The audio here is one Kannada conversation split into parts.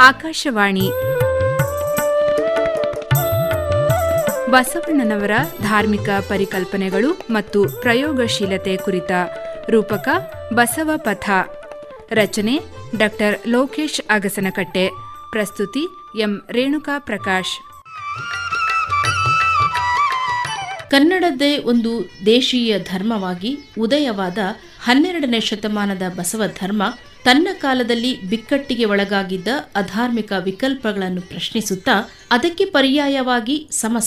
ಆಕಾಶವಾಣಿ ಬಸವಣ್ಣನವರ ಧಾರ್ಮಿಕ ಪರಿಕಲ್ಪನೆಗಳು ಮತ್ತು ಪ್ರಯೋಗಶೀಲತೆ ಕುರಿತ ರೂಪಕ ಬಸವ ಪಥ. ರಚನೆ ಡಾಕ್ಟರ್ ಲೋಕೇಶ್ ಅಗಸನಕಟ್ಟೆ. ಪ್ರಸ್ತುತಿ ಎಂ ರೇಣುಕಾ ಪ್ರಕಾಶ್. ಕನ್ನಡದ್ದೇ ಒಂದು ದೇಶೀಯ ಧರ್ಮವಾಗಿ ಉದಯವಾದ 12ನೇ ಶತಮಾನದ ಬಸವ ಧರ್ಮ ತನ್ನ ಕಾಲದಲ್ಲಿ ಬಿಕ್ಕಟ್ಟಿಗೆ ಒಳಗಾಗಿದ್ದ ಅಧಾರ್ಮಿಕ ವಿಕಲ್ಪಗಳನ್ನು ಪ್ರಶ್ನಿಸುತ್ತಾ ಅದಕ್ಕೆ ಪರ್ಯಾಯವಾಗಿ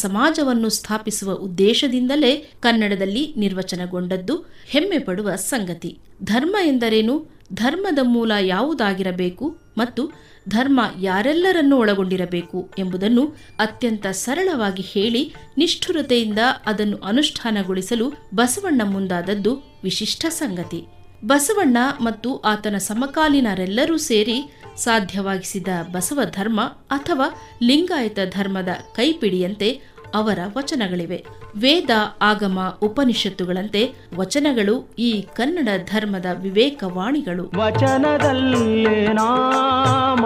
ಸಮಾಜವನ್ನು ಸ್ಥಾಪಿಸುವ ಉದ್ದೇಶದಿಂದಲೇ ಕನ್ನಡದಲ್ಲಿ ನಿರ್ವಚನಗೊಂಡದ್ದು ಹೆಮ್ಮೆ ಪಡುವ ಸಂಗತಿ. ಧರ್ಮ ಎಂದರೇನು, ಧರ್ಮದ ಮೂಲ ಯಾವುದಾಗಿರಬೇಕು ಮತ್ತು ಧರ್ಮ ಯಾರೆಲ್ಲರನ್ನೂ ಒಳಗೊಂಡಿರಬೇಕು ಎಂಬುದನ್ನು ಅತ್ಯಂತ ಸರಳವಾಗಿ ಹೇಳಿ ನಿಷ್ಠುರತೆಯಿಂದ ಅದನ್ನು ಅನುಷ್ಠಾನಗೊಳಿಸಲು ಬಸವಣ್ಣ ಮುಂದಾದದ್ದು ವಿಶಿಷ್ಟ ಸಂಗತಿ. ಬಸವಣ್ಣ ಮತ್ತು ಆತನ ಸಮಕಾಲೀನರೆಲ್ಲರೂ ಸೇರಿ ಸಾಧ್ಯವಾಗಿಸಿದ ಬಸವ ಧರ್ಮ ಅಥವಾ ಲಿಂಗಾಯತ ಧರ್ಮದ ಕೈಪಿಡಿಯಂತೆ ಅವರ ವಚನಗಳಿವೆ. ವೇದ, ಆಗಮ, ಉಪನಿಷತ್ತುಗಳಂತೆ ವಚನಗಳು ಈ ಕನ್ನಡ ಧರ್ಮದ ವಿವೇಕವಾಣಿಗಳು. ವಚನದಲ್ಲಿ ನಾಮಾಮೃತ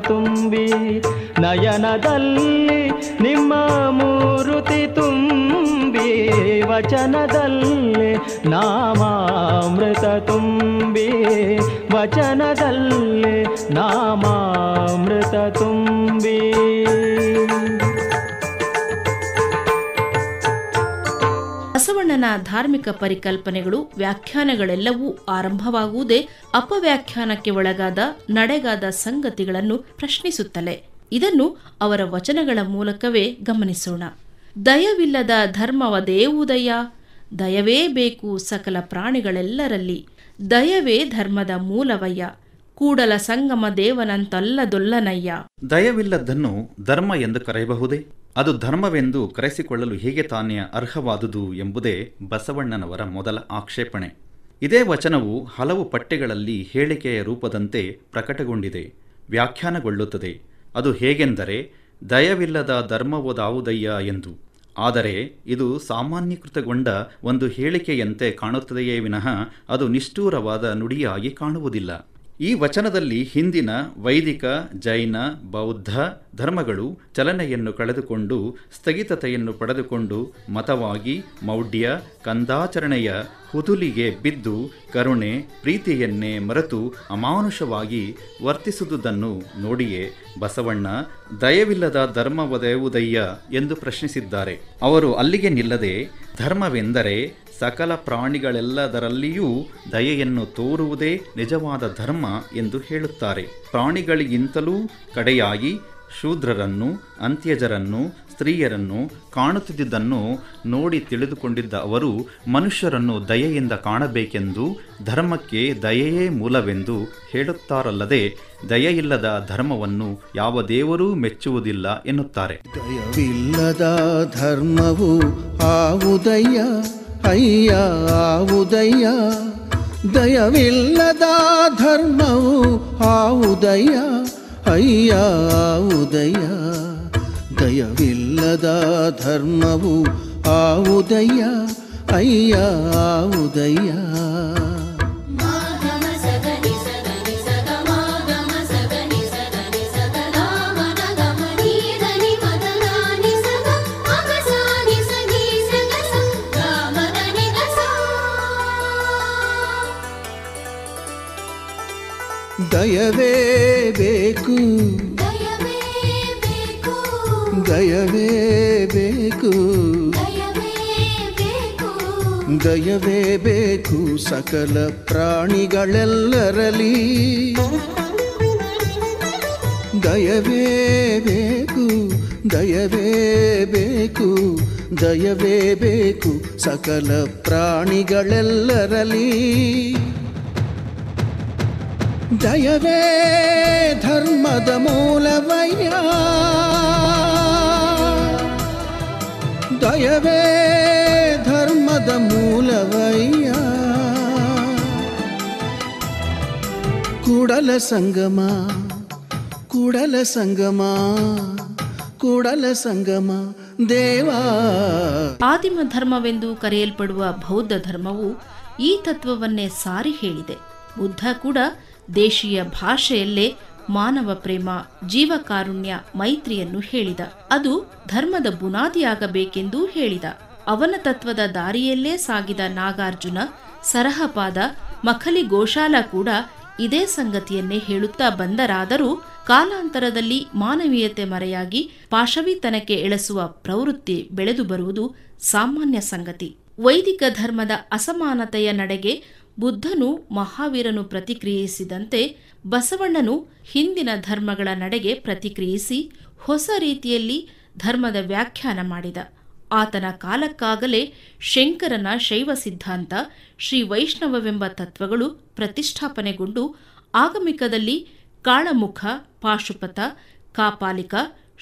ತುಂಬಿ ನಯನದಲ್ಲಿ ನಿಮ್ಮ ಮೂರುತಿ ತುಂಬಿ, ವಚನದಲ್ಲಿ ನಾಮಾಮೃತ ತುಂಬಿ, ವಚನದಲ್ಲಿ ನಾಮಾಮೃತ ತುಂಬಿ. ಬಸವಣ್ಣನ ಧಾರ್ಮಿಕ ಪರಿಕಲ್ಪನೆಗಳು, ವ್ಯಾಖ್ಯಾನಗಳೆಲ್ಲವೂ ಆರಂಭವಾಗುವುದೇ ಅಪವ್ಯಾಖ್ಯಾನಕ್ಕೆ ಒಳಗಾದ ನಡೆಗಾದ ಸಂಗತಿಗಳನ್ನು ಪ್ರಶ್ನಿಸುತ್ತಲೇ. ಇದನ್ನು ಅವರ ವಚನಗಳ ಮೂಲಕವೇ ಗಮನಿಸೋಣ. ದಯವಿಲ್ಲದ ಧರ್ಮವದೇವುದಯ್ಯ, ದಯವೇ ಬೇಕು ಸಕಲ ಪ್ರಾಣಿಗಳೆಲ್ಲರಲ್ಲಿ, ದಯವೇ ಧರ್ಮದ ಮೂಲವಯ್ಯ, ಕೂಡಲ ಸಂಗಮ ದೇವನಂತಲ್ಲದೊಲ್ಲನಯ್ಯ. ದಯವಿಲ್ಲದ್ದನ್ನು ಧರ್ಮ ಎಂದು ಕರೆಯಬಹುದೇ? ಅದು ಧರ್ಮವೆಂದು ಕರೆಸಿಕೊಳ್ಳಲು ಹೇಗೆ ತಾನೇ ಅರ್ಹವಾದುದು ಎಂಬುದೇ ಬಸವಣ್ಣನವರ ಮೊದಲ ಆಕ್ಷೇಪಣೆ. ಇದೇ ವಚನವು ಹಲವು ಪಠ್ಯಗಳಲ್ಲಿ ಹೇಳಿಕೆಯ ರೂಪದಂತೆ ಪ್ರಕಟಗೊಂಡಿದೆ, ವ್ಯಾಖ್ಯಾನಗೊಳ್ಳುತ್ತದೆ. ಅದು ಹೇಗೆಂದರೆ, ದಯವಿಲ್ಲದ ಧರ್ಮವದಾವುದಯ್ಯ ಎಂದು. ಆದರೆ ಇದು ಸಾಮಾನ್ಯೀಕೃತಗೊಂಡ ಒಂದು ಹೇಳಿಕೆಯಂತೆ ಕಾಣುತ್ತದೆಯೇ ವಿನಃ ಅದು ನಿಷ್ಠೂರವಾದ ನುಡಿಯಾಗಿ ಕಾಣುವುದಿಲ್ಲ. ಈ ವಚನದಲ್ಲಿ ಹಿಂದಿನ ವೈದಿಕ, ಜೈನ, ಬೌದ್ಧ ಧರ್ಮಗಳು ಚಲನೆಯನ್ನು ಕಳೆದುಕೊಂಡು ಸ್ಥಗಿತತೆಯನ್ನು ಪಡೆದುಕೊಂಡು ಮತವಾಗಿ ಮೌಢ್ಯ, ಕಂದಾಚರಣೆಯ ಹುದುಲಿಗೆ ಬಿದ್ದು ಕರುಣೆ, ಪ್ರೀತಿಯನ್ನೇ ಮರೆತು ಅಮಾನುಷವಾಗಿ ವರ್ತಿಸುವುದನ್ನು ನೋಡಿಯೇ ಬಸವಣ್ಣ ದಯವಿಲ್ಲದ ಧರ್ಮವದೇವುದಯ್ಯ ಎಂದು ಪ್ರಶ್ನಿಸಿದ್ದಾರೆ. ಅವರು ಅಲ್ಲಿಗೆ ನಿಲ್ಲದೆ ಧರ್ಮವೆಂದರೆ ಸಕಲ ಪ್ರಾಣಿಗಳೆಲ್ಲದರಲ್ಲಿಯೂ ದಯೆಯನ್ನು ತೋರುವುದೇ ನಿಜವಾದ ಧರ್ಮ ಎಂದು ಹೇಳುತ್ತಾರೆ. ಪ್ರಾಣಿಗಳಿಗಿಂತಲೂ ಕಡೆಯಾಗಿ ಶೂದ್ರರನ್ನು, ಅಂತ್ಯಜರನ್ನು, ಸ್ತ್ರೀಯರನ್ನು ಕಾಣುತ್ತಿದ್ದುದನ್ನು ನೋಡಿ ತಿಳಿದುಕೊಂಡಿದ್ದ ಅವರು ಮನುಷ್ಯರನ್ನು ದಯೆಯಿಂದ ಕಾಣಬೇಕೆಂದು ಧರ್ಮಕ್ಕೆ ದಯೆಯೇ ಮೂಲವೆಂದು ಹೇಳುತ್ತಾರಲ್ಲದೆ ದಯೆಯಿಲ್ಲದ ಧರ್ಮವನ್ನು ಯಾವ ದೇವರೂ ಮೆಚ್ಚುವುದಿಲ್ಲ ಎನ್ನುತ್ತಾರೆ. ದಯವಿಲ್ಲದ ಧರ್ಮವು ಆವುದಯ್ಯ, ಅಯ್ಯ ಆವುದಯ್ಯ, ದಯವಿಲ್ಲದ ಧರ್ಮವು ಆವುದಯ್ಯ, ಅಯ್ಯ ಆವುದಯ್ಯ, ದಯವಿಲ್ಲದ ಧರ್ಮವು ಆವುದಯ್ಯ, ಅಯ್ಯ ಆವುದಯ್ಯ. ದಯವೇ ಬೇಕು, ದಯವೇ ಬೇಕು, ದಯವೇ ಬೇಕು ಸಕಲ ಪ್ರಾಣಿಗಳೆಲ್ಲರಲಿ, ದಯವೇ ಬೇಕು, ದಯವೇ ಬೇಕು, ದಯವೇ ಬೇಕು ಸಕಲ ಪ್ರಾಣಿಗಳೆಲ್ಲರಲಿ, ದಯವೇ ಧರ್ಮದ ಮೂಲವಯ್ಯ, ದಯವೇ ಧರ್ಮದ ಮೂಲವಯ್ಯ, ಕೂಡಲ ಸಂಗಮ, ಕೂಡಲ ಸಂಗಮ, ಕೂಡಲ ಸಂಗಮ ದೇವಾ. ಆದಿಮ ಧರ್ಮವೆಂದು ಕರೆಯಲ್ಪಡುವ ಬೌದ್ಧ ಧರ್ಮವು ಈ ತತ್ವವನ್ನೇ ಸಾರಿ ಹೇಳಿದೆ. ಬುದ್ಧ ಕೂಡ ದೇಶೀಯ ಭಾಷೆಯಲ್ಲೇ ಮಾನವ ಪ್ರೇಮ, ಜೀವಕಾರುಣ್ಯ, ಮೈತ್ರಿಯನ್ನು ಹೇಳಿದ. ಅದು ಧರ್ಮದ ಬುನಾದಿಯಾಗಬೇಕೆಂದೂ ಹೇಳಿದ. ಅವನ ತತ್ವದ ದಾರಿಯಲ್ಲೇ ಸಾಗಿದ ನಾಗಾರ್ಜುನ, ಸರಹಪಾದ, ಮಖಲಿ ಗೋಶಾಲ ಕೂಡ ಇದೇ ಸಂಗತಿಯನ್ನೇ ಹೇಳುತ್ತಾ ಬಂದರಾದರೂ ಕಾಲಾಂತರದಲ್ಲಿ ಮಾನವೀಯತೆ ಮರೆಯಾಗಿ ಪಾಶವಿತನಕ್ಕೆ ಎಳೆಸುವ ಪ್ರವೃತ್ತಿ ಬೆಳೆದು ಬರುವುದು ಸಾಮಾನ್ಯ ಸಂಗತಿ. ವೈದಿಕ ಧರ್ಮದ ಅಸಮಾನತೆಯ ನಡೆಗೆ ಬುದ್ಧನು, ಮಹಾವೀರನು ಪ್ರತಿಕ್ರಿಯಿಸಿದಂತೆ ಬಸವಣ್ಣನು ಹಿಂದಿನ ಧರ್ಮಗಳ ನಡೆಗೆ ಪ್ರತಿಕ್ರಿಯಿಸಿ ಹೊಸ ರೀತಿಯಲ್ಲಿ ಧರ್ಮದ ವ್ಯಾಖ್ಯಾನ ಮಾಡಿದ. ಆತನ ಕಾಲಕ್ಕಾಗಲೇ ಶಂಕರನ ಶೈವ ಸಿದ್ಧಾಂತ, ಶ್ರೀ ವೈಷ್ಣವವೆಂಬ ತತ್ವಗಳು ಪ್ರತಿಷ್ಠಾಪನೆಗೊಂಡು ಆಗಮಿಕದಲ್ಲಿ ಕಾಳಮುಖ, ಪಾಶುಪತ, ಕಾಪಾಲಿಕ,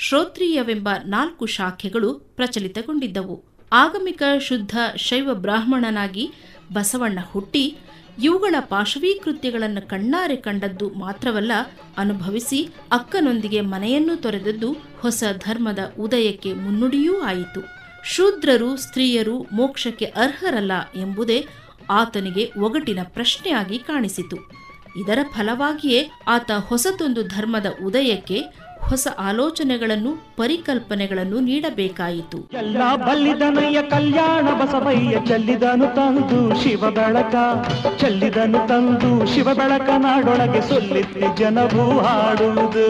ಶ್ರೋತ್ರಿಯವೆಂಬ 4 ಶಾಖೆಗಳು ಪ್ರಚಲಿತಗೊಂಡಿದ್ದವು. ಆಗಮಿಕ ಶುದ್ಧ ಶೈವ ಬ್ರಾಹ್ಮಣನಾಗಿ ಬಸವಣ್ಣ ಹುಟ್ಟಿ ಇವುಗಳ ಪಾಶವೀಕೃತ್ಯಗಳನ್ನು ಕಣ್ಣಾರೆ ಕಂಡದ್ದು ಮಾತ್ರವಲ್ಲ, ಅನುಭವಿಸಿ ಅಕ್ಕನೊಂದಿಗೆ ಮನೆಯನ್ನು ತೊರೆದದ್ದು ಹೊಸ ಧರ್ಮದ ಉದಯಕ್ಕೆ ಮುನ್ನುಡಿಯೂ ಆಯಿತು. ಶೂದ್ರರು, ಸ್ತ್ರೀಯರು ಮೋಕ್ಷಕ್ಕೆ ಅರ್ಹರಲ್ಲ ಎಂಬುದೇ ಆತನಿಗೆ ಒಗಟಿನ ಪ್ರಶ್ನೆಯಾಗಿ ಕಾಣಿಸಿತು. ಇದರ ಫಲವಾಗಿಯೇ ಆತ ಹೊಸದೊಂದು ಧರ್ಮದ ಉದಯಕ್ಕೆ ಹೊಸ ಆಲೋಚನೆಗಳನ್ನು, ಪರಿಕಲ್ಪನೆಗಳನ್ನು ನೀಡಬೇಕಾಯಿತು. ಎಲ್ಲ ಬಲ್ಲಿದನಯ್ಯ ಕಲ್ಯಾಣ ಬಸವಯ್ಯ ಚೆಲ್ಲಿದನು ತಂದು ಶಿವ ಬೆಳಕ, ಚೆಲ್ಲಿದನು ತಂದು ಶಿವ ಬೆಳಕ, ನಾಡೊಳಗೆ ಸೊಲ್ಲಿತ್ತಿ ಜನವೂ ಹಾಡುವುದು.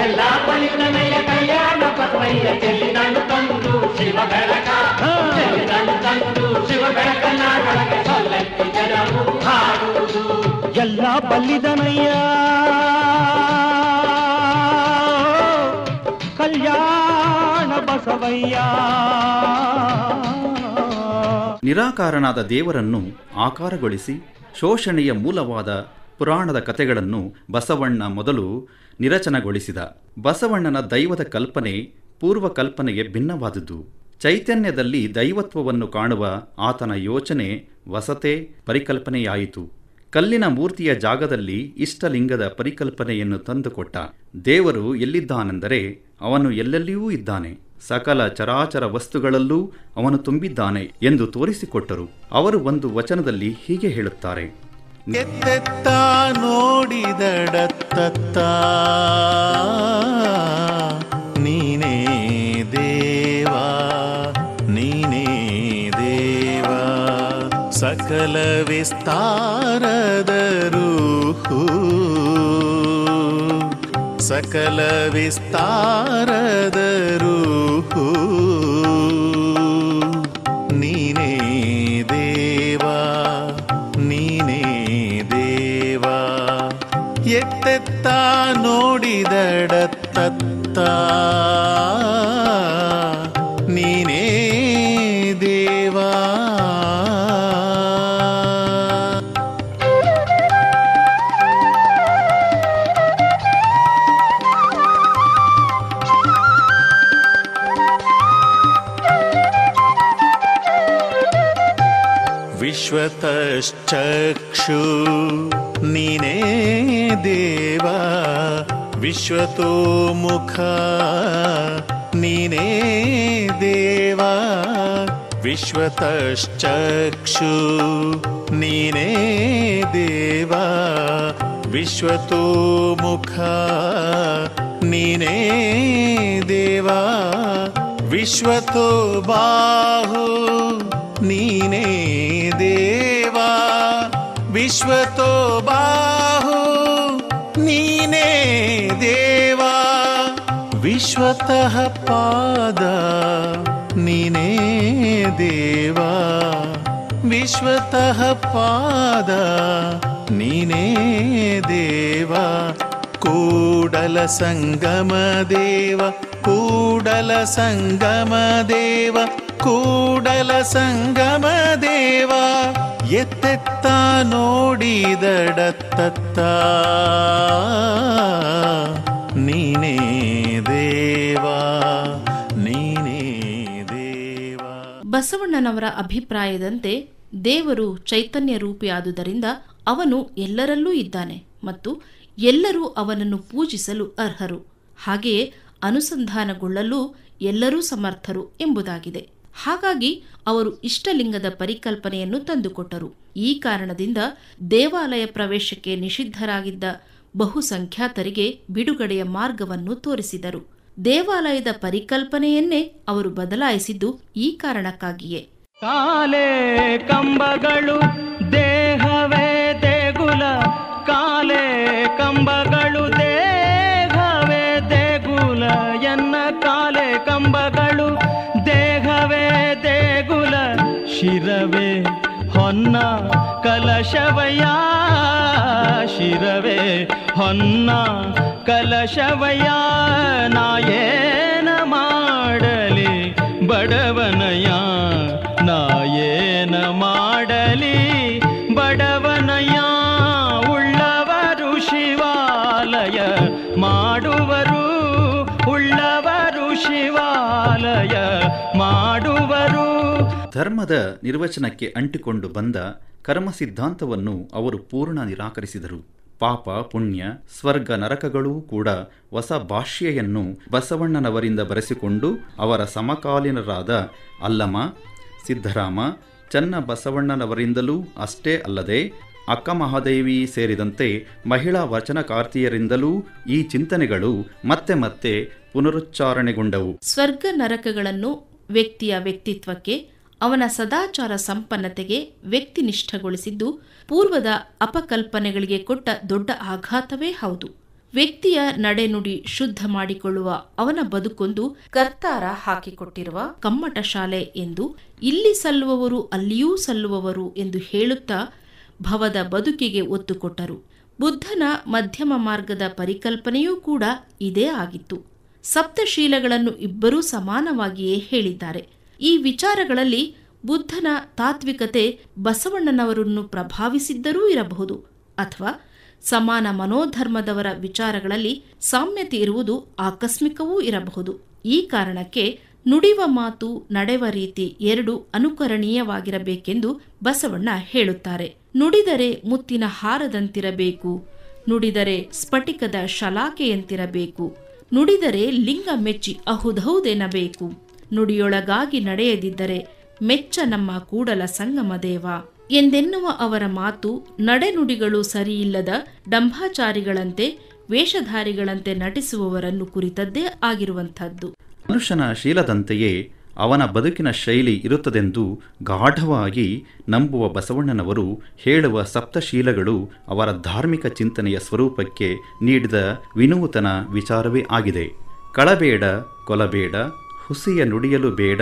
ಎಲ್ಲ ಬಲ್ಲಿದನಯ್ಯ ಕಲ್ಯಾಣ ಬಸವಯ್ಯ ಚೆಲ್ಲಿದನು ತಂದು ಶಿವ ಬೆಳಕ, ಚೆಲ್ಲಿದನು ತಂದು ಶಿವ ಬೆಳಕ, ನಾಡೊಳಗೆ ಸೊಲ್ಲಿತ್ತಿ ಜನವೂ ಹಾಡುವುದು. ಎಲ್ಲ ಬಲ್ಲಿದನಯ್ಯ ಕಲ್ಯಾಣ ಬಸವಯ್ಯ. ನಿರಾಕಾರನಾದ ದೇವರನ್ನು ಆಕಾರಗೊಳಿಸಿ ಶೋಷಣೆಯ ಮೂಲವಾದ ಪುರಾಣದ ಕಥೆಗಳನ್ನು ಬಸವಣ್ಣ ಮೊದಲು ನಿರಚನಗೊಳಿಸಿದ. ಬಸವಣ್ಣನ ದೈವದ ಕಲ್ಪನೆ ಪೂರ್ವಕಲ್ಪನೆಗೆ ಭಿನ್ನವಾದುದು. ಚೈತನ್ಯದಲ್ಲಿ ದೈವತ್ವವನ್ನು ಕಾಣುವ ಆತನ ಯೋಚನೆ ವಸತೆ ಪರಿಕಲ್ಪನೆಯಾಯಿತು. ಕಲ್ಲಿನ ಮೂರ್ತಿಯ ಜಾಗದಲ್ಲಿ ಇಷ್ಟಲಿಂಗದ ಪರಿಕಲ್ಪನೆಯನ್ನು ತಂದುಕೊಟ್ಟ. ದೇವರು ಎಲ್ಲಿದ್ದಾನೆಂದರೆ ಅವನು ಎಲ್ಲೆಲ್ಲಿಯೂ ಇದ್ದಾನೆ, ಸಕಲ ಚರಾಚರ ವಸ್ತುಗಳಲ್ಲೂ ಅವನು ತುಂಬಿದ್ದಾನೆ ಎಂದು ತೋರಿಸಿಕೊಟ್ಟರು. ಅವರು ಒಂದು ವಚನದಲ್ಲಿ ಹೀಗೆ ಹೇಳುತ್ತಾರೆ: ಎತ್ತೆತ್ತ ನೋಡಿದಡತ್ತ ನೀನೇ ದೇವಾ, ನೀನೇ ದೇವಾ, ಸಕಲ ವಿಸ್ತಾರದ ರೂಹು, ಸಕಲ ವಿಸ್ತಾರದ ರೂಹು, ನೀನೇ ದೇವಾ, ನೀನೇ ದೇವಾ, ಎತ್ತೆತ್ತ ನೋಡಿದಡತ್ತ ನೀನೇ ದೇವಾ. ವಿಶ್ವತಶ್ಚಕ್ಷು ನೀನೇ ದೇವಾ, ವಿಶ್ವತೋ ಮುಖ ನೀನೇ ದೇವಾ, ವಿಶ್ವತಶ್ಚಕ್ಷು ನೀನೇ ದೇವಾ, ವಿಶ್ವತೋ ಮುಖ ನೀನೇ ದೇವಾ, ವಿಶ್ವತೋ ಬಾಹು ನೀನೇ ದೇವಾ, ವಿಶ್ವತೋ ಬಾಹು ನೀನೇ ದೇವಾ, ವಿಶ್ವತಃ ಪಾದ ನೀನೇ ದೇವಾ, ವಿಶ್ವತಃ ಪಾದ ನೀನೇ ದೇವಾ, ಕೂಡಲ ಸಂಗಮ ದೇವ, ಕೂಡಲ ಸಂಗಮ ದೇವ, ಕೂಡಲ ಸಂಗಮ ದೇವ, ಎತ್ತೆತ್ತ ನೋಡಿದಡತ್ತ ನೀನೇ ದೇವಾ, ನೀನೇ ದೇವಾ. ಬಸವಣ್ಣನವರ ಅಭಿಪ್ರಾಯದಂತೆ ದೇವರು ಚೈತನ್ಯ ರೂಪಿಯಾದುದರಿಂದ ಅವನು ಎಲ್ಲರಲ್ಲೂ ಇದ್ದಾನೆ ಮತ್ತು ಎಲ್ಲರೂ ಅವನನ್ನು ಪೂಜಿಸಲು ಅರ್ಹರು. ಹಾಗೆಯೇ ಅನುಸಂಧಾನಗೊಳ್ಳಲು ಎಲ್ಲರೂ ಸಮರ್ಥರು ಎಂಬುದಾಗಿದೆ. ಹಾಗಾಗಿ ಅವರು ಇಷ್ಟಲಿಂಗದ ಪರಿಕಲ್ಪನೆಯನ್ನು ತಂದುಕೊಟ್ಟರು. ಈ ಕಾರಣದಿಂದ ದೇವಾಲಯ ಪ್ರವೇಶಕ್ಕೆ ನಿಷಿದ್ಧರಾಗಿದ್ದ ಬಹುಸಂಖ್ಯಾತರಿಗೆ ಬಿಡುಗಡೆಯ ಮಾರ್ಗವನ್ನು ತೋರಿಸಿದರು. ದೇವಾಲಯದ ಪರಿಕಲ್ಪನೆಯನ್ನೇ ಅವರು ಬದಲಾಯಿಸಿದ್ದು ಈ ಕಾರಣಕ್ಕಾಗಿಯೇ. ಕಾಲೇ ಕಂಬಗಳು ದೇಹವೇ ದೇಗುಲ, ಕಾಲೇ ಕಂಬಗಳು ದೇಹವೇ ದೇಗುಲ, ಎನ್ನ ಕಾಲೇ ಕಂಬಗಳು ದೇಹವೇ ದೇಗುಲ, ಶಿರವೇ ಹೊನ್ನ ಕಲಶವಯ್ಯ, ಶಿರವೇ ಹೊನ್ನ ಕಲಶವಯ್ಯ, ನಾಯೇನ ಮಾಡಲಿ ಬಡವನಯ್ಯ, ನಾಯೇನ ಮಾಡಲಿ ಬಡವನಯ್ಯ, ಉಳ್ಳವರು ಶಿವಾಲಯ ಮಾಡುವರು, ಉಳ್ಳವರು ಶಿವಾಲಯ ಮಾಡುವರು. ಧರ್ಮದ ನಿರ್ವಚನಕ್ಕೆ ಅಂಟಿಕೊಂಡು ಬಂದ ಕರ್ಮ ಸಿದ್ಧಾಂತವನ್ನು ಅವರು ಪೂರ್ಣ ನಿರಾಕರಿಸಿದರು. ಪಾಪ ಪುಣ್ಯ ಸ್ವರ್ಗ ನರಕಗಳೂ ಕೂಡ ಹೊಸ ಭಾಷ್ಯೆಯನ್ನು ಬಸವಣ್ಣನವರಿಂದ ಬರೆಸಿಕೊಂಡು ಅವರ ಸಮಕಾಲೀನರಾದ ಅಲ್ಲಮ, ಸಿದ್ಧರಾಮ, ಚನ್ನ ಬಸವಣ್ಣನವರಿಂದಲೂ ಅಷ್ಟೇ ಅಲ್ಲದೆ ಅಕ್ಕ ಮಹಾದೇವಿ ಸೇರಿದಂತೆ ಮಹಿಳಾ ವಚನಕಾರ್ತಿಯರಿಂದಲೂ ಈ ಚಿಂತನೆಗಳು ಮತ್ತೆ ಮತ್ತೆ ಪುನರುಚ್ಚಾರಣೆಗೊಂಡವು. ಸ್ವರ್ಗ ನರಕಗಳನ್ನು ವ್ಯಕ್ತಿಯ ವ್ಯಕ್ತಿತ್ವಕ್ಕೆ, ಅವನ ಸದಾಚಾರ ಸಂಪನ್ನತೆಗೆ ವ್ಯಕ್ತಿನಿಷ್ಠಗೊಳಿಸಿದ್ದು ಪೂರ್ವದ ಅಪಕಲ್ಪನೆಗಳಿಗೆ ಕೊಟ್ಟ ದೊಡ್ಡ ಆಘಾತವೇ ಹೌದು. ವ್ಯಕ್ತಿಯ ನಡೆನುಡಿ ಶುದ್ಧ ಮಾಡಿಕೊಳ್ಳುವ ಅವನ ಬದುಕೊಂದು ಕರ್ತಾರ ಹಾಕಿಕೊಟ್ಟಿರುವ ಕಮ್ಮಟ ಶಾಲೆ ಎಂದು, ಇಲ್ಲಿ ಸಲ್ಲುವವರು ಅಲ್ಲಿಯೂ ಸಲ್ಲುವವರು ಎಂದು ಹೇಳುತ್ತಾ ಭವದ ಬದುಕಿಗೆ ಒತ್ತು ಕೊಟ್ಟರು. ಬುದ್ಧನ ಮಧ್ಯಮ ಮಾರ್ಗದ ಪರಿಕಲ್ಪನೆಯೂ ಕೂಡ ಇದೇ ಆಗಿತ್ತು. ಸಪ್ತಶೀಲಗಳನ್ನು ಇಬ್ಬರೂ ಸಮಾನವಾಗಿಯೇ ಹೇಳಿದ್ದಾರೆ. ಈ ವಿಚಾರಗಳಲ್ಲಿ ಬುದ್ಧನ ತಾತ್ವಿಕತೆ ಬಸವಣ್ಣನವರನ್ನು ಪ್ರಭಾವಿಸಿದ್ದರೂ ಇರಬಹುದು, ಅಥವಾ ಸಮಾನ ಮನೋಧರ್ಮದವರ ವಿಚಾರಗಳಲ್ಲಿ ಸಾಮ್ಯತೆ ಇರುವುದು ಆಕಸ್ಮಿಕವೂ ಇರಬಹುದು. ಈ ಕಾರಣಕ್ಕೆ ನುಡಿವ ಮಾತು ನಡೆವ ರೀತಿ ಎರಡೂ ಅನುಕರಣೀಯವಾಗಿರಬೇಕೆಂದು ಬಸವಣ್ಣ ಹೇಳುತ್ತಾರೆ. ನುಡಿದರೆ ಮುತ್ತಿನ ಹಾರದಂತಿರಬೇಕು, ನುಡಿದರೆ ಸ್ಫಟಿಕದ ಶಲಾಕೆಯಂತಿರಬೇಕು, ನುಡಿದರೆ ಲಿಂಗ ಮೆಚ್ಚಿ ಅಹುದೌದೆನಬೇಕು, ನುಡಿಯೊಳಗಾಗಿ ನಡೆಯದಿದ್ದರೆ ಮೆಚ್ಚ ನಮ್ಮ ಕೂಡಲ ಸಂಗಮ ದೇವ ಎಂದೆನ್ನುವ ಅವರ ಮಾತು ನಡೆನುಡಿಗಳು ಸರಿಯಿಲ್ಲದ ಡಂಭಾಚಾರಿಗಳಂತೆ ವೇಷಧಾರಿಗಳಂತೆ ನಟಿಸುವವರನ್ನು ಕುರಿತದ್ದೇ ಆಗಿರುವಂಥದ್ದು. ಮನುಷ್ಯನ ಶೀಲದಂತೆಯೇ ಅವನ ಬದುಕಿನ ಶೈಲಿ ಇರುತ್ತದೆಂದು ಗಾಢವಾಗಿ ನಂಬುವ ಬಸವಣ್ಣನವರು ಹೇಳುವ ಸಪ್ತಶೀಲಗಳು ಅವರ ಧಾರ್ಮಿಕ ಚಿಂತನೆಯ ಸ್ವರೂಪಕ್ಕೆ ನೀಡಿದ ವಿನೂತನ ವಿಚಾರವೇ ಆಗಿದೆ. ಕಳಬೇಡ, ಕೊಲಬೇಡ, ಹುಸಿಯ ನುಡಿಯಲು ಬೇಡ,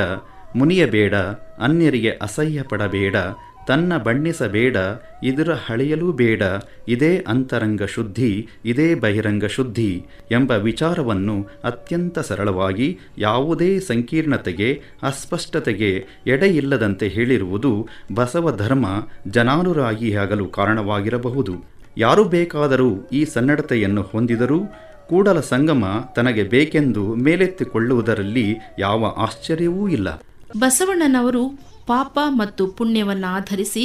ಮುನಿಯಬೇಡ, ಅನ್ಯರಿಗೆ ಅಸಹ್ಯ ಪಡಬೇಡ, ತನ್ನ ಬಣ್ಣಿಸಬೇಡ, ಇದರ ಹಳೆಯಲೂ ಬೇಡ, ಇದೇ ಅಂತರಂಗ ಶುದ್ಧಿ, ಇದೇ ಬಹಿರಂಗ ಶುದ್ಧಿ ಎಂಬ ವಿಚಾರವನ್ನು ಅತ್ಯಂತ ಸರಳವಾಗಿ ಯಾವುದೇ ಸಂಕೀರ್ಣತೆಗೆ ಅಸ್ಪಷ್ಟತೆಗೆ ಎಡೆಯಿಲ್ಲದಂತೆ ಹೇಳಿರುವುದು ಬಸವ ಧರ್ಮ ಜನಾನುರಾಗಿಯಾಗಲು ಕಾರಣವಾಗಿರಬಹುದು. ಯಾರು ಬೇಕಾದರೂ ಈ ಸನ್ನಡತೆಯನ್ನು ಹೊಂದಿದರೂ ಕೂಡಲ ಸಂಗಮ ತನಗೆ ಬೇಕೆಂದು ಮೇಲೆತ್ತಿಕೊಳ್ಳುವುದರಲ್ಲಿ ಯಾವ ಆಶ್ಚರ್ಯವೂ ಇಲ್ಲ. ಬಸವಣ್ಣನವರು ಪಾಪ ಮತ್ತು ಪುಣ್ಯವನ್ನಾಧರಿಸಿ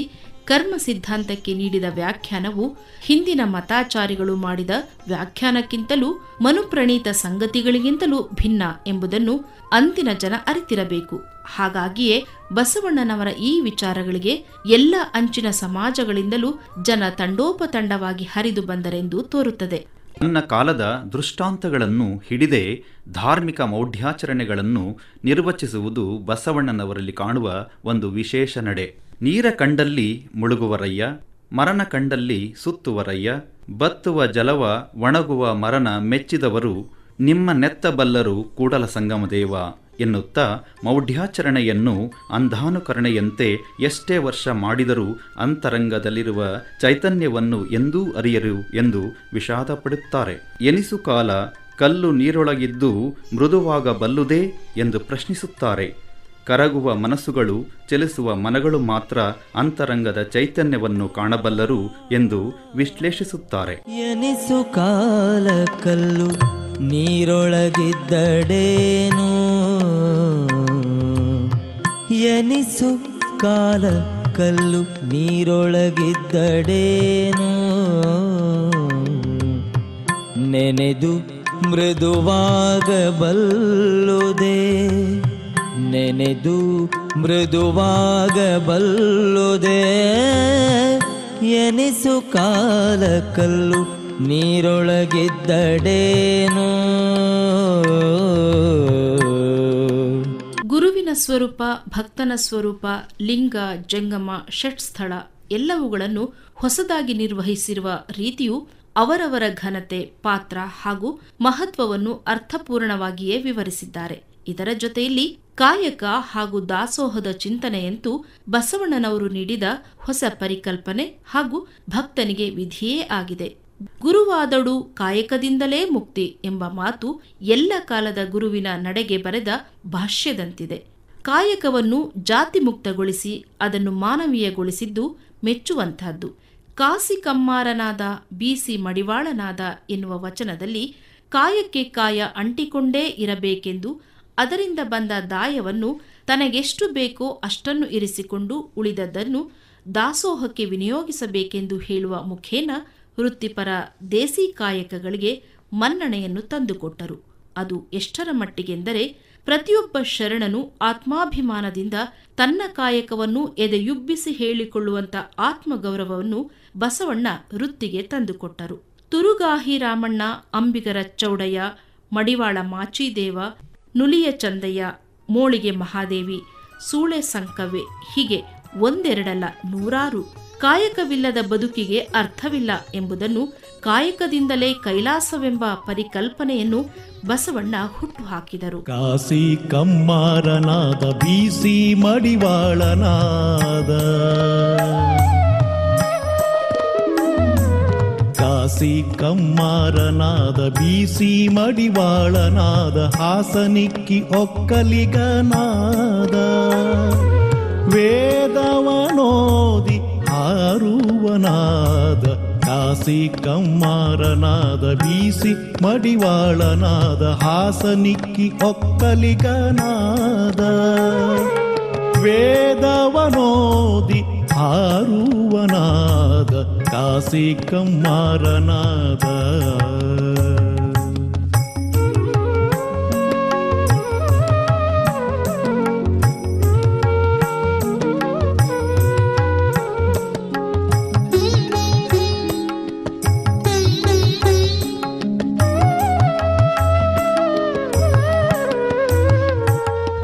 ಕರ್ಮ ಸಿದ್ಧಾಂತಕ್ಕೆ ನೀಡಿದ ವ್ಯಾಖ್ಯಾನವು ಹಿಂದಿನ ಮತಾಚಾರಿಗಳು ಮಾಡಿದ ವ್ಯಾಖ್ಯಾನಕ್ಕಿಂತಲೂ ಮನುಪ್ರಣೀತ ಸಂಗತಿಗಳಿಗಿಂತಲೂ ಭಿನ್ನ ಎಂಬುದನ್ನು ಅಂದಿನ ಜನ ಅರಿತಿರಬೇಕು. ಹಾಗಾಗಿಯೇ ಬಸವಣ್ಣನವರ ಈ ವಿಚಾರಗಳಿಗೆ ಎಲ್ಲ ಅಂಚಿನ ಸಮಾಜಗಳಿಂದಲೂ ಜನ ತಂಡೋಪತಂಡವಾಗಿ ಹರಿದು ಬಂದರೆಂದು ತೋರುತ್ತದೆ. ನನ್ನ ಕಾಲದ ದೃಷ್ಟಾಂತಗಳನ್ನು ಹಿಡಿದೇ ಧಾರ್ಮಿಕ ಮೌಢ್ಯಾಚರಣೆಗಳನ್ನು ನಿರ್ವಚಿಸುವುದು ಬಸವಣ್ಣನವರಲ್ಲಿ ಕಾಣುವ ಒಂದು ವಿಶೇಷ ನಡೆ. ನೀರ ಕಂಡಲ್ಲಿ ಮುಳುಗುವರಯ್ಯ, ಮರನ ಕಂಡಲ್ಲಿ ಸುತ್ತುವರಯ್ಯ, ಬತ್ತುವ ಜಲವ ಒಣಗುವ ಮರನ ಮೆಚ್ಚಿದವರು ನಿಮ್ಮ ನೆತ್ತಬಲ್ಲರು ಕೂಡಲ ಸಂಗಮದೇವ ಎನ್ನುತ್ತಾ ಮೌಢ್ಯಾಚರಣೆಯನ್ನು ಅಂಧಾನುಕರಣೆಯಂತೆ ಎಷ್ಟೇ ವರ್ಷ ಮಾಡಿದರೂ ಅಂತರಂಗದಲ್ಲಿರುವ ಚೈತನ್ಯವನ್ನು ಎಂದೂ ಅರಿಯರು ಎಂದು ವಿಷಾದಪಡುತ್ತಾರೆ. ಎನಿಸು ಕಾಲ ಕಲ್ಲು ನೀರೊಳಗಿದ್ದು ಮೃದುವಾಗಬಲ್ಲುದೇ ಎಂದು ಪ್ರಶ್ನಿಸುತ್ತಾರೆ. ಕರಗುವ ಮನಸ್ಸುಗಳು, ಚಲಿಸುವ ಮನಗಳು ಮಾತ್ರ ಅಂತರಂಗದ ಚೈತನ್ಯವನ್ನು ಕಾಣಬಲ್ಲರು ಎಂದು ವಿಶ್ಲೇಷಿಸುತ್ತಾರೆ. ಎನಿಸು ಕಾಲ ಕಲ್ಲು ನೀರೊಳಗಿದ್ದಡೇನು, ಎನಿಸು ಕಾಲ ಕಲ್ಲು ನೀರೊಳಗಿದ್ದಡೇನು, ನೆನೆದು ಮೃದುವಾಗಬಲ್ಲುದೇ, ನೆನೆದು ಮೃದುವಾಗಬಲ್ಲುದೇ, ಎನಿಸು ಕಾಲ ಕಲ್ಲು ನೀರೊಳಗಿದ್ದಡೇನು. ಗುರುವಿನ ಸ್ವರೂಪ, ಭಕ್ತನ ಸ್ವರೂಪ, ಲಿಂಗ, ಜಂಗಮ, ಷಟ್ಸ್ಥಳ ಎಲ್ಲವುಗಳನ್ನು ಹೊಸದಾಗಿ ನಿರ್ವಹಿಸಿರುವ ರೀತಿಯು ಅವರವರ ಘನತೆ, ಪಾತ್ರ ಹಾಗೂ ಮಹತ್ವವನ್ನು ಅರ್ಥಪೂರ್ಣವಾಗಿಯೇ ವಿವರಿಸಿದ್ದಾರೆ. ಇದರ ಜೊತೆಯಲ್ಲಿ ಕಾಯಕ ಹಾಗೂ ದಾಸೋಹದ ಚಿಂತನೆಯಂತೂ ಬಸವಣ್ಣನವರು ನೀಡಿದ ಹೊಸ ಪರಿಕಲ್ಪನೆ ಹಾಗೂ ಭಕ್ತನಿಗೆ ವಿಧಿಯೇ ಆಗಿದೆ. ಗುರುವಾದಡು ಕಾಯಕದಿಂದಲೇ ಮುಕ್ತಿ ಎಂಬ ಮಾತು ಎಲ್ಲ ಕಾಲದ ಗುರುವಿನ ನಡೆಗೆ ಬರೆದ ಭಾಷ್ಯದಂತಿದೆ. ಕಾಯಕವನ್ನು ಜಾತಿ ಮುಕ್ತಗೊಳಿಸಿ ಅದನ್ನು ಮಾನವೀಯಗೊಳಿಸಿದ್ದು ಮೆಚ್ಚುವಂತಹದ್ದು. ಕಾಸಿ ಕಮ್ಮಾರನಾದ ಬೀಸಿ ಮಡಿವಾಳನಾದ ಎನ್ನುವ ವಚನದಲ್ಲಿ ಕಾಯಕ್ಕೆ ಕಾಯ ಅಂಟಿಕೊಂಡೇ ಇರಬೇಕೆಂದು, ಅದರಿಂದ ಬಂದ ದಾಯವನ್ನು ತನಗೆಷ್ಟು ಬೇಕೋ ಅಷ್ಟನ್ನು ಇರಿಸಿಕೊಂಡು ಉಳಿದದ್ದನ್ನು ದಾಸೋಹಕ್ಕೆ ವಿನಿಯೋಗಿಸಬೇಕೆಂದು ಹೇಳುವ ಮುಖೇನ ವೃತ್ತಿಪರ ದೇಸಿ ಕಾಯಕಗಳಿಗೆ ಮನ್ನಣೆಯನ್ನು ತಂದುಕೊಟ್ಟರು. ಅದು ಎಷ್ಟರ ಮಟ್ಟಿಗೆಂದರೆ, ಪ್ರತಿಯೊಬ್ಬ ಶರಣನು ಆತ್ಮಾಭಿಮಾನದಿಂದ ತನ್ನ ಕಾಯಕವನ್ನು ಎದೆಯುಬ್ಬಿಸಿ ಹೇಳಿಕೊಳ್ಳುವಂತ ಆತ್ಮಗೌರವವನ್ನು ಬಸವಣ್ಣ ವೃತ್ತಿಗೆ ತಂದುಕೊಟ್ಟರು. ತುರುಗಾಹಿ ರಾಮಣ್ಣ, ಅಂಬಿಗರ ಚೌಡಯ್ಯ, ಮಡಿವಾಳ ಮಾಚಿದೇವ, ನುಲಿಯ ಚಂದಯ್ಯ, ಮೋಳಿಗೆ ಮಹಾದೇವಿ, ಸೂಳೆ ಸಂಕವ್ವೆ ಹೀಗೆ ಒಂದೆರಡಲ್ಲ ನೂರಾರು. ಕಾಯಕವಿಲ್ಲದ ಬದುಕಿಗೆ ಅರ್ಥವಿಲ್ಲ ಎಂಬುದನ್ನು ಕಾಯಕದಿಂದಲೇ ಕೈಲಾಸವೆಂಬ ಪರಿಕಲ್ಪನೆಯನ್ನು ಬಸವಣ್ಣ ಹುಟ್ಟುಹಾಕಿದರು. ಕಾಸಿ ಕಮ್ಮಾರನಾದ ಬೀಸಿ ಮಡಿವಾಳನಾದ, ಕಾಸಿ ಕಮ್ಮಾರನಾದ ಬೀಸಿ ಮಡಿವಾಳನಾದ, ಹಾಸನಿಕ್ಕಿ ಒಕ್ಕಲಿಗನಾದ, ವೇದವನೋದಿ ಹಾರುವನಾದ, ಕಾಸಿ ಕಮ್ಮಾರನಾದ ಬೀಸಿ ಮಡಿವಾಳನಾದ, ಹಾಸನಿಕ್ಕಿ ಒಕ್ಕಲಿಗನಾದ, ವೇದವನೋದಿ ಹಾರುವನಾದ, ಕಾಸಿ ಕಮ್ಮಾರನಾದ.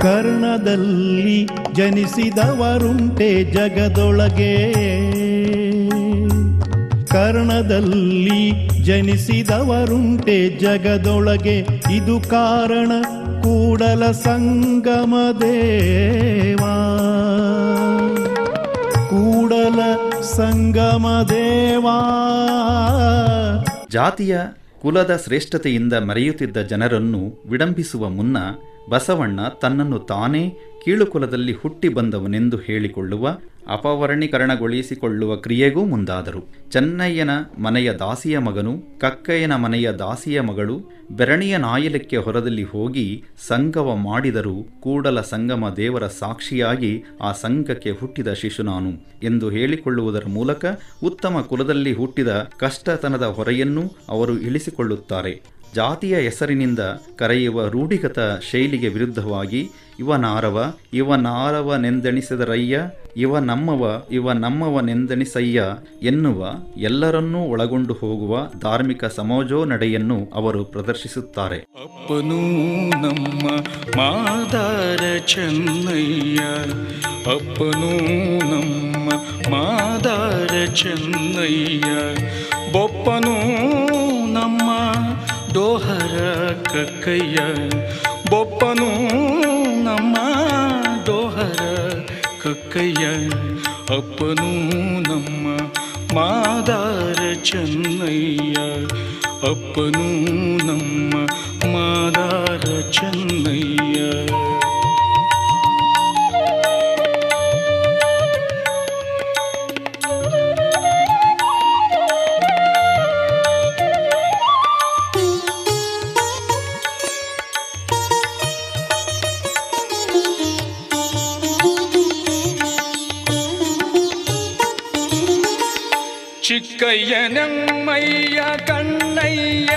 ಕರ್ಣದಲ್ಲಿ ಜನಿಸಿದವರುಂಟೆ ಜಗದೊಳಗೆ, ಕರ್ಣದಲ್ಲಿ ಜನಿಸಿದವರುಂಟೆ ಜಗದೊಳಗೆ, ಇದು ಕಾರಣ ಕೂಡಲ ಸಂಗಮ ದೇವಾ, ಕೂಡಲ ಸಂಗಮ ದೇವಾ. ಜಾತಿಯ ಕುಲದ ಶ್ರೇಷ್ಠತೆಯಿಂದ ಮೆರೆಯುತ್ತಿದ್ದ ಜನರನ್ನು ವಿಡಂಬಿಸುವ ಮುನ್ನ ಬಸವಣ್ಣ ತನ್ನನ್ನು ತಾನೇ ಕೀಳುಕುಲದಲ್ಲಿ ಹುಟ್ಟಿ ಬಂದವನೆಂದು ಹೇಳಿಕೊಳ್ಳುವ, ಅಪವರ್ಣೀಕರಣಗೊಳಿಸಿಕೊಳ್ಳುವ ಕ್ರಿಯೆಗೂ ಮುಂದಾದರು. ಚೆನ್ನಯ್ಯನ ಮನೆಯ ದಾಸಿಯ ಮಗನು, ಕಕ್ಕಯ್ಯನ ಮನೆಯ ದಾಸಿಯ ಮಗಳು ಬೆರಣಿಯ ನಾಯಲಕ್ಕೆ ಹೊರದಲ್ಲಿ ಹೋಗಿ ಸಂಗವ ಮಾಡಿದರೂ ಕೂಡಲ ಸಂಗಮ ದೇವರ ಸಾಕ್ಷಿಯಾಗಿ ಆ ಸಂಘಕ್ಕೆ ಹುಟ್ಟಿದ ಶಿಶು ನಾನು ಎಂದು ಹೇಳಿಕೊಳ್ಳುವುದರ ಮೂಲಕ ಉತ್ತಮ ಕುಲದಲ್ಲಿ ಹುಟ್ಟಿದ ಕಷ್ಟತನದ ಹೊರೆಯನ್ನು ಅವರು ಇಳಿಸಿಕೊಳ್ಳುತ್ತಾರೆ. ಜಾತಿಯ ಹೆಸರಿನಿಂದ ಕರೆಯುವ ರೂಢಿಗತ ಶೈಲಿಗೆ ವಿರುದ್ಧವಾಗಿ ಇವನಾರವನೆಂದೆಣಿಸಿದರಯ್ಯ, ನಮ್ಮವನೆಂದೆಣಿಸಯ್ಯ ಎನ್ನುವ ಎಲ್ಲರನ್ನೂ ಒಳಗೊಂಡು ಹೋಗುವ ಧಾರ್ಮಿಕ ಸಮೋಜೋ ನಡೆಯನ್ನು ಅವರು ಪ್ರದರ್ಶಿಸುತ್ತಾರೆ. ಅಪ್ಪನೂ ನಮ್ಮ ಮಾದಾರ ಚೆನ್ನಯ್ಯ, ಅಪ್ಪನೂ ನಮ್ಮ ಮಾದಾರ ಚೆನ್ನಯ್ಯ, ಬೊಪ್ಪನೂ ನಮ್ಮ ಡೋಹರ ಕಕ್ಕಯ್ಯ, ಬೊಪ್ಪನೂ ನಮ್ಮ ಡೋಹರ ಕಕ್ಕಯ್ಯ, ಅಪ್ಪನೂ ನಮ್ಮ ಮಾದಾರ ಚೆನ್ನಯ್ಯ, ಅಪ್ಪನೂ ನಮ್ಮ ಮಾದಾರ ಚೆನ್ನಯ್ಯ. ಚಿಕ್ಕಯ್ಯನಮ್ಮಯ್ಯ ಕಣ್ಣಯ್ಯ,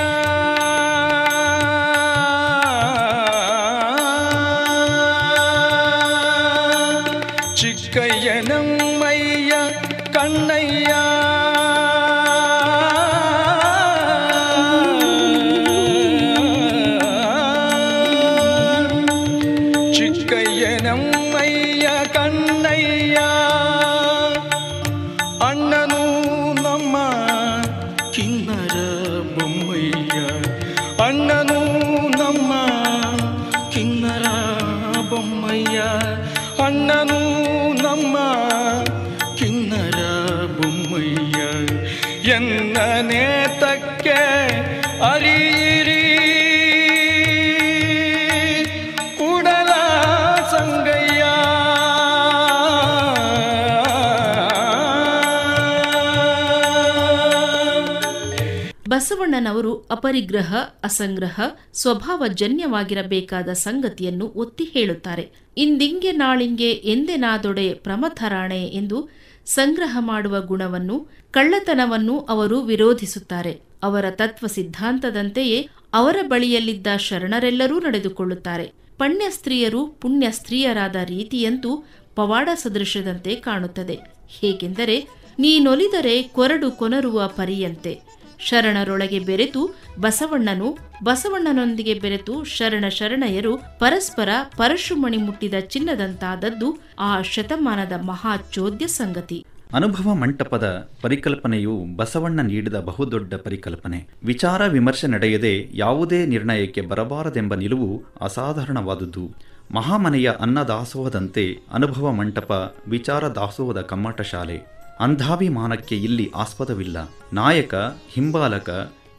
ಚಿಕ್ಕಯ್ಯನಮ್ಮಯ್ಯ ಕಣ್ಣಯ್ಯ, ಕಣ್ಣಯ್ಯ ಅಣ್ಣನು ನಮ್ಮ ಕಿನ್ನರ ಬೊಮ್ಮಯ್ಯ ಅಣ್ಣನು ನಮ್ಮ ಕಿನ್ನರ ಬೊಮ್ಮಯ್ಯ ಅಣ್ಣನು ನಮ್ಮ ಕಿನ್ನರ ಬೊಮ್ಮಯ್ಯ ಎನ್ನನೇ ತಕ್ಕೆ ಅರಿಯಿರಿ ಕೂಡಲ ಸಂಗಯ್ಯ. ಬಸವಣ್ಣನವರು ಅಪರಿಗ್ರಹ ಅಸಂಗ್ರಹ ಸ್ವಭಾವಜನ್ಯವಾಗಿರಬೇಕಾದ ಸಂಗತಿಯನ್ನು ಒತ್ತಿ ಹೇಳುತ್ತಾರೆ. ಇಂದಿಂಗೆ ನಾಳಿಂಗೆ ಎಂದೆನಾದೊಡೆ ಪ್ರಮಥರಾಣೆ ಎಂದು ಸಂಗ್ರಹ ಮಾಡುವ ಗುಣವನ್ನು, ಕಳ್ಳತನವನ್ನು ಅವರು ವಿರೋಧಿಸುತ್ತಾರೆ. ಅವರ ತತ್ವ ಸಿದ್ಧಾಂತದಂತೆಯೇ ಅವರ ಬಳಿಯಲ್ಲಿದ್ದ ಶರಣರೆಲ್ಲರೂ ನಡೆದುಕೊಳ್ಳುತ್ತಾರೆ. ಪಣ್ಯ ಸ್ತ್ರೀಯರು ಪುಣ್ಯ ಸ್ತ್ರೀಯರಾದ ರೀತಿಯಂತೂ ಪವಾಡ ಸದೃಶದಂತೆ ಕಾಣುತ್ತದೆ. ಹೇಗೆಂದರೆ, ನೀನೊಲಿದರೆ ಕೊರಡು ಕೊನರುವ ಪರಿಯಂತೆ. ಶರಣರೊಳಗೆ ಬೆರೆತು ಬಸವಣ್ಣನು, ಬಸವಣ್ಣನೊಂದಿಗೆ ಬೆರೆತು ಶರಣಯರು ಪರಸ್ಪರ ಪರಶುಮಣಿ ಮುಟ್ಟಿದ ಚಿನ್ನದಂತಾದದ್ದು ಆ ಶತಮಾನದ ಮಹಾಚೋದ್ಯ ಸಂಗತಿ. ಅನುಭವ ಮಂಟಪದ ಪರಿಕಲ್ಪನೆಯು ಬಸವಣ್ಣ ನೀಡಿದ ಬಹುದೊಡ್ಡ ಪರಿಕಲ್ಪನೆ. ವಿಚಾರ ವಿಮರ್ಶೆ ನಡೆಯದೆ ಯಾವುದೇ ನಿರ್ಣಯಕ್ಕೆ ಬರಬಾರದೆಂಬ ನಿಲುವು ಅಸಾಧಾರಣವಾದುದು. ಮಹಾಮನೆಯ ಅನ್ನದಾಸೋಹದಂತೆ ಅನುಭವ ಮಂಟಪ ವಿಚಾರ ದಾಸೋಹದ ಕಮ್ಮಟ ಶಾಲೆ. ಅಂಧಾಭಿಮಾನಕ್ಕೆ ಇಲ್ಲಿ ಆಸ್ಪದವಿಲ್ಲ. ನಾಯಕ ಹಿಂಬಾಲಕ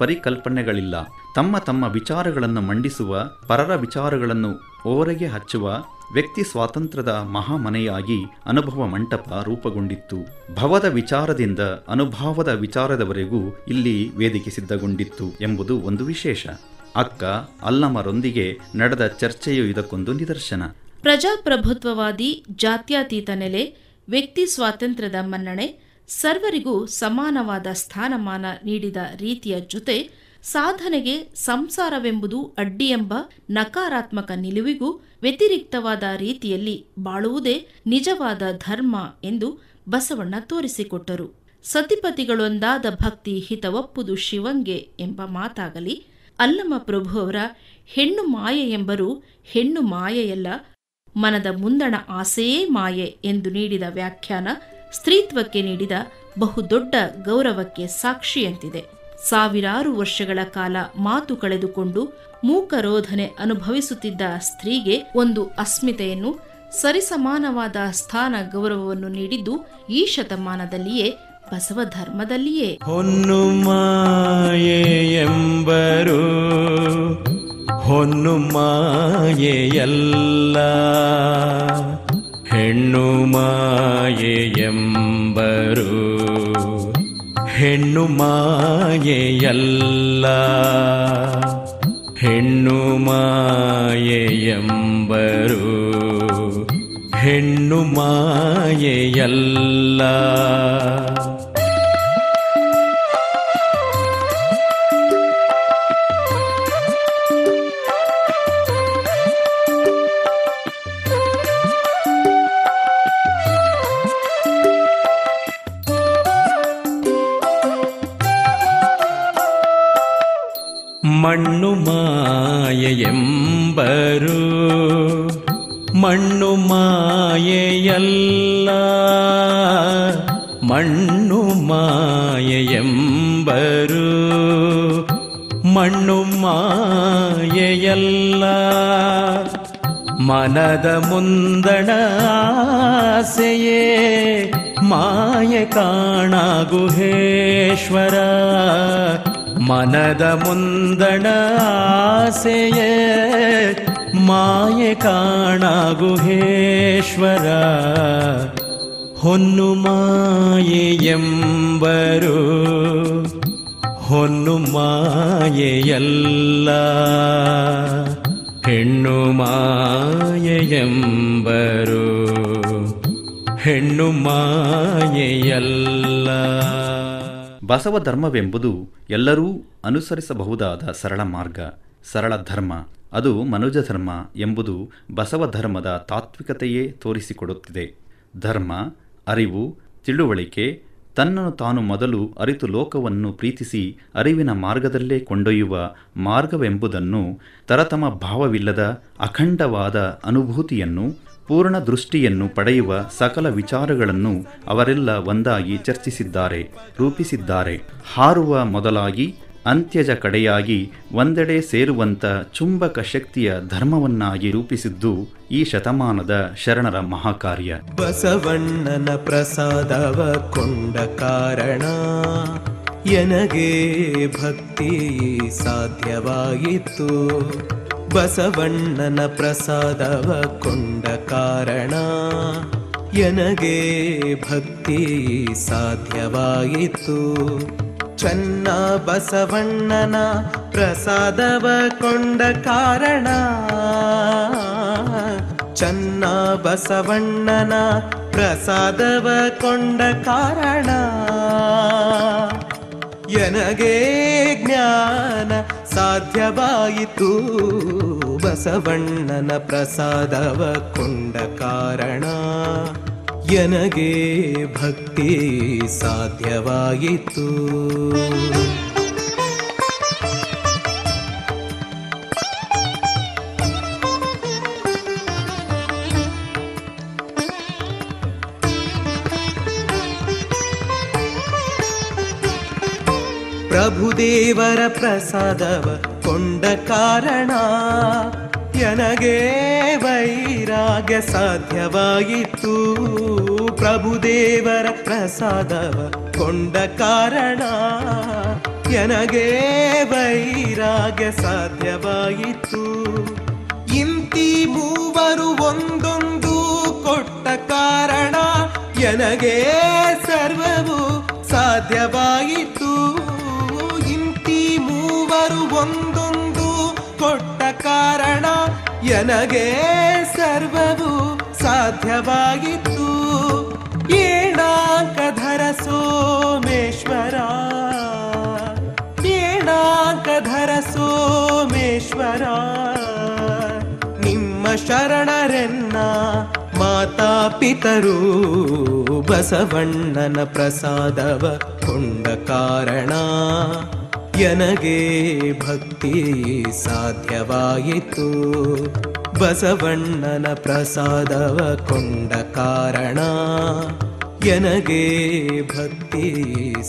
ಪರಿಕಲ್ಪನೆಗಳಿಲ್ಲ. ತಮ್ಮ ತಮ್ಮ ವಿಚಾರಗಳನ್ನು ಮಂಡಿಸುವ, ಪರರ ವಿಚಾರಗಳನ್ನು ಓರೆಗೆ ಹಚ್ಚುವ ವ್ಯಕ್ತಿ ಸ್ವಾತಂತ್ರ್ಯದ ಮಹಾಮನೆಯಾಗಿ ಅನುಭವ ಮಂಟಪ ರೂಪುಗೊಂಡಿತ್ತು. ಭವದ ವಿಚಾರದಿಂದ ಅನುಭವದ ವಿಚಾರದವರೆಗೂ ಇಲ್ಲಿ ವೇದಿಕೆ ಸಿದ್ಧಗೊಂಡಿತ್ತು ಎಂಬುದು ಒಂದು ವಿಶೇಷ. ಅಕ್ಕ ಅಲ್ಲಮರೊಂದಿಗೆ ನಡೆದ ಚರ್ಚೆಯು ಇದಕ್ಕೊಂದು ನಿದರ್ಶನ. ಪ್ರಜಾಪ್ರಭುತ್ವವಾದಿ ಜಾತ್ಯತೀತ ನೆಲೆ, ವ್ಯಕ್ತಿ ಸ್ವಾತಂತ್ರ್ಯದ ಮನ್ನಣೆ, ಸರ್ವರಿಗೂ ಸಮಾನವಾದ ಸ್ಥಾನಮಾನ ನೀಡಿದ ರೀತಿಯ ಜೊತೆ ಸಾಧನೆಗೆ ಸಂಸಾರವೆಂಬುದು ಅಡ್ಡಿಯೆಂಬ ನಕಾರಾತ್ಮಕ ನಿಲುವಿಗೂ ವ್ಯತಿರಿಕ್ತವಾದ ರೀತಿಯಲ್ಲಿ ಬಾಳುವುದೇ ನಿಜವಾದ ಧರ್ಮ ಎಂದು ಬಸವಣ್ಣ ತೋರಿಸಿಕೊಟ್ಟರು. ಸತಿಪತಿಗಳೊಂದಾದ ಭಕ್ತಿ ಹಿತವಪ್ಪುದು ಶಿವಂಗೆ ಎಂಬ ಮಾತಾಗಲಿ, ಅಲ್ಲಮ ಪ್ರಭುವವರ ಹೆಣ್ಣು ಮಾಯೆ ಎಂಬರು ಹೆಣ್ಣು ಮಾಯೆಯಲ್ಲ, ಮನದ ಮುಂದಣ ಆಸೆಯೇ ಮಾಯೆ ಎಂದು ನೀಡಿದ ವ್ಯಾಖ್ಯಾನ ಸ್ತ್ರೀತ್ವಕ್ಕೆ ನೀಡಿದ ಬಹುದೊಡ್ಡ ಗೌರವಕ್ಕೆ ಸಾಕ್ಷಿಯಂತಿದೆ. ಸಾವಿರಾರು ವರ್ಷಗಳ ಕಾಲ ಮಾತು ಕಳೆದುಕೊಂಡು ಮೂಕರೋಧನೆ ಅನುಭವಿಸುತ್ತಿದ್ದ ಸ್ತ್ರೀಗೆ ಒಂದು ಅಸ್ಮಿತೆಯನ್ನು, ಸರಿಸಮಾನವಾದ ಸ್ಥಾನ ಗೌರವವನ್ನು ನೀಡಿದ್ದು ಈ ಶತಮಾನದಲ್ಲಿಯೇ, ಬಸವ ಧರ್ಮದಲ್ಲಿಯೇ. ಹೊನ್ನು ಮಾಯೆ ಎಂಬರು ಹೊನ್ನು ಮಾಯೆಯಲ್ಲ, ಹೆಣ್ಣು ಮಾಯೆ ಎಂಬರು ಹೆಣ್ಣು ಮಾಯೆಯಲ್ಲ, ಹೆಣ್ಣು ಮಾಯೆ ಎಂಬರು ಹೆಣ್ಣು ಮಾಯೆಯಲ್ಲ. ಮಣ್ಣು ಮಾಯೆಯೆಂಬರು ಮಣ್ಣು ಮಾಯೆಯಲ್ಲ, ಮಣ್ಣು ಮಾಯೆಯೆಂಬರು ಮಣ್ಣು ಮಾಯೆಯಲ್ಲ. ಮನದ ಮುಂದಣ ಆಸೆಯೇ ಮಾಯೆ ಕಾಣ ಗುಹೇಶ್ವರ, ಮನದ ಮುಂದಣ ಆಸೆಯೇ ಮಾಯೆ ಕಾಣ ಗುಹೇಶ್ವರ. ಹೊನ್ನು ಮಾಯೆ ಎಂಬರು ಹೊನ್ನು ಮಾಯೆಯಲ್ಲ, ಹೆಣ್ಣು ಮಾಯೆ ಎಂಬರು ಹೆಣ್ಣು ಮಾಯೆಯಲ್ಲ. ಬಸವ ಧರ್ಮವೆಂಬುದು ಎಲ್ಲರೂ ಅನುಸರಿಸಬಹುದಾದ ಸರಳ ಮಾರ್ಗ, ಸರಳ ಧರ್ಮ. ಅದು ಮನುಜ ಧರ್ಮ ಎಂಬುದು ಬಸವ ಧರ್ಮದ ತಾತ್ವಿಕತೆಯೇ ತೋರಿಸಿಕೊಡುತ್ತಿದೆ. ಧರ್ಮ, ಅರಿವು, ತಿಳುವಳಿಕೆ, ತನ್ನನ್ನು ತಾನು ಮೊದಲು ಅರಿತು ಲೋಕವನ್ನು ಪ್ರೀತಿಸಿ ಅರಿವಿನ ಮಾರ್ಗದಲ್ಲೇ ಕೊಂಡೊಯ್ಯುವ ಮಾರ್ಗವೆಂಬುದನ್ನು, ತರತಮ ಭಾವವಿಲ್ಲದ ಅಖಂಡವಾದ ಅನುಭೂತಿಯನ್ನು, ಪೂರ್ಣ ದೃಷ್ಟಿಯನ್ನು ಪಡೆಯುವ ಸಕಲ ವಿಚಾರಗಳನ್ನು ಅವರೆಲ್ಲ ಒಂದಾಗಿ ಚರ್ಚಿಸಿದ್ದಾರೆ, ರೂಪಿಸಿದ್ದಾರೆ. ಹಾರುವ ಮೊದಲಾಗಿ ಅಂತ್ಯಜ ಕಡೆಯಾಗಿ ಒಂದೆಡೆ ಸೇರುವಂತ ಚುಂಬಕ ಶಕ್ತಿಯ ಧರ್ಮವನ್ನಾಗಿ ರೂಪಿಸಿದ್ದು ಈ ಶತಮಾನದ ಶರಣರ ಮಹಾಕಾರ್ಯ. ಬಸವಣ್ಣನ ಪ್ರಸಾದವ ಕೊಂಡ ಕಾರಣ ಎನಗೆ ಭಕ್ತಿ ಸಾಧ್ಯವಾಯಿತು. ಬಸವಣ್ಣನ ಪ್ರಸಾದವ ಕೊಂಡ ಕಾರಣ ಎನಗೆ ಭಕ್ತಿ ಸಾಧ್ಯವಾಯಿತು. ಚನ್ನ ಬಸವಣ್ಣನ ಪ್ರಸಾದವ ಕೊಂಡ ಕಾರಣ, ಚನ್ನ ಬಸವಣ್ಣನ ಪ್ರಸಾದವ ಕೊಂಡ ಕಾರಣ ಎನಗೆ ಜ್ಞಾನ ಸಾಧ್ಯವಾಯಿತು. ಬಸವಣ್ಣನ ಪ್ರಸಾದವ ಕೊಂಡ ಕಾರಣ ಎನಗೆ ಭಕ್ತಿ ಸಾಧ್ಯವಾಯಿತು. ಪ್ರಭುದೇವರ ಪ್ರಸಾದವ ಕೊಂಡ ಕಾರಣ ಎನಗೆ ವೈರಾಗ್ಯ ಸಾಧ್ಯವಾಯಿತು. ಪ್ರಭುದೇವರ ಪ್ರಸಾದವ ಕೊಂಡ ಕಾರಣ ಎನಗೆ ವೈರಾಗ್ಯ ಸಾಧ್ಯವಾಯಿತು. ಇಂತಿ ಮೂವರು ಒಂದೊಂದು ಕೊಟ್ಟ ಕಾರಣ ಎನಗೆ ಸರ್ವವು ಸಾಧ್ಯವಾಯಿತು. ಇಂತಿ ಮೂವರು ಒಂದೊಂದು ಕೊಟ್ಟ ಕಾರಣ ಎನಗೆ ಸರ್ವವು ಸಾಧ್ಯವಾಯಿತು. ಏಣಾಂಕಧರ ಸೋಮೇಶ್ವರ, ಏಣಾಂಕಧರ ಸೋಮೇಶ್ವರ, ನಿಮ್ಮ ಶರಣರೆನ್ನ ಮಾತಾ ಪಿತರು. ಬಸವಣ್ಣನ ಪ್ರಸಾದವ ಕೊಂಡ ಕಾರಣ ಎನಗೆ ಭಕ್ತಿ ಸಾಧ್ಯವಾಯಿತು. ಬಸವಣ್ಣನ ಪ್ರಸಾದವ ಕೊಂಡ ಕಾರಣ ಎನಗೆ ಭಕ್ತಿ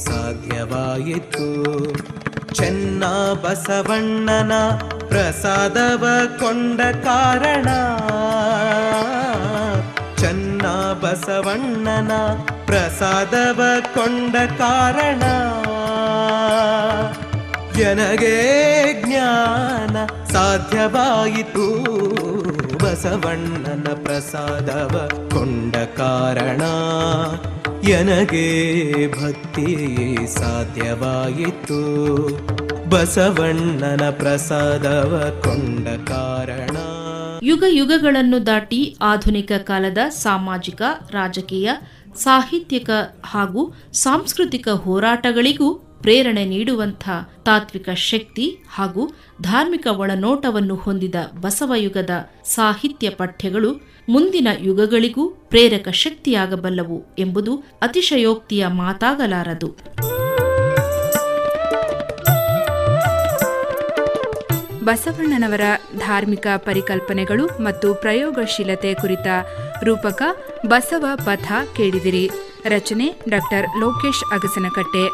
ಸಾಧ್ಯವಾಯಿತು. ಚೆನ್ನ ಬಸವಣ್ಣನ ಪ್ರಸಾದವ ಕೊಂಡ ಕಾರಣ, ಚೆನ್ನ ಬಸವಣ್ಣನ ಪ್ರಸಾದವ ಕೊಂಡ ಕಾರಣ ಎನಗೆ ಜ್ಞಾನ ಸಾಧ್ಯವಾಯಿತು. ಬಸವಣ್ಣನ ಪ್ರಸಾದವ ಕೊಂಡ ಕಾರಣ ಎನಗೆ ಭಕ್ತಿ ಸಾಧ್ಯವಾಯಿತು. ಬಸವಣ್ಣನ ಪ್ರಸಾದವ ಕೊಂಡ ಕಾರಣ. ಯುಗ ಯುಗಗಳನ್ನು ದಾಟಿ ಆಧುನಿಕ ಕಾಲದ ಸಾಮಾಜಿಕ, ರಾಜಕೀಯ, ಸಾಹಿತ್ಯಿಕ ಹಾಗೂ ಸಾಂಸ್ಕೃತಿಕ ಹೋರಾಟಗಳಿಗೂ ಪ್ರೇರಣೆ ನೀಡುವಂಥ ತಾತ್ವಿಕ ಶಕ್ತಿ ಹಾಗೂ ಧಾರ್ಮಿಕ ಒಳನೋಟವನ್ನು ಹೊಂದಿದ ಬಸವಯುಗದ ಸಾಹಿತ್ಯ ಪಠ್ಯಗಳು ಮುಂದಿನ ಯುಗಗಳಿಗೂ ಪ್ರೇರಕ ಶಕ್ತಿಯಾಗಬಲ್ಲವು ಎಂಬುದು ಅತಿಶಯೋಕ್ತಿಯ ಮಾತಾಗಲಾರದು. ಬಸವಣ್ಣನವರ ಧಾರ್ಮಿಕ ಪರಿಕಲ್ಪನೆಗಳು ಮತ್ತು ಪ್ರಯೋಗಶೀಲತೆ ಕುರಿತ ರೂಪಕ ಬಸವ ಪಥ ಕೇಳಿದಿರಿ. ರಚನೆ ಡಾಕ್ಟರ್ ಲೋಕೇಶ್ ಅಗಸನಕಟ್ಟೆ.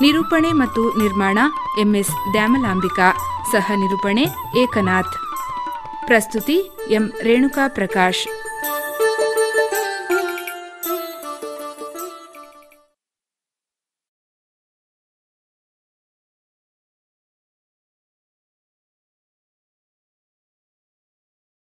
ನಿರೂಪಣೆ ಮತ್ತು ನಿರ್ಮಾಣ ಎಂಎಸ್ ದ್ಯಾಮಲಾಂಬಿಕಾ. ಸಹ ನಿರೂಪಣೆ ಏಕನಾಥ್. ಪ್ರಸ್ತುತಿ ಎಂ ರೇಣುಕಾ ಪ್ರಕಾಶ್.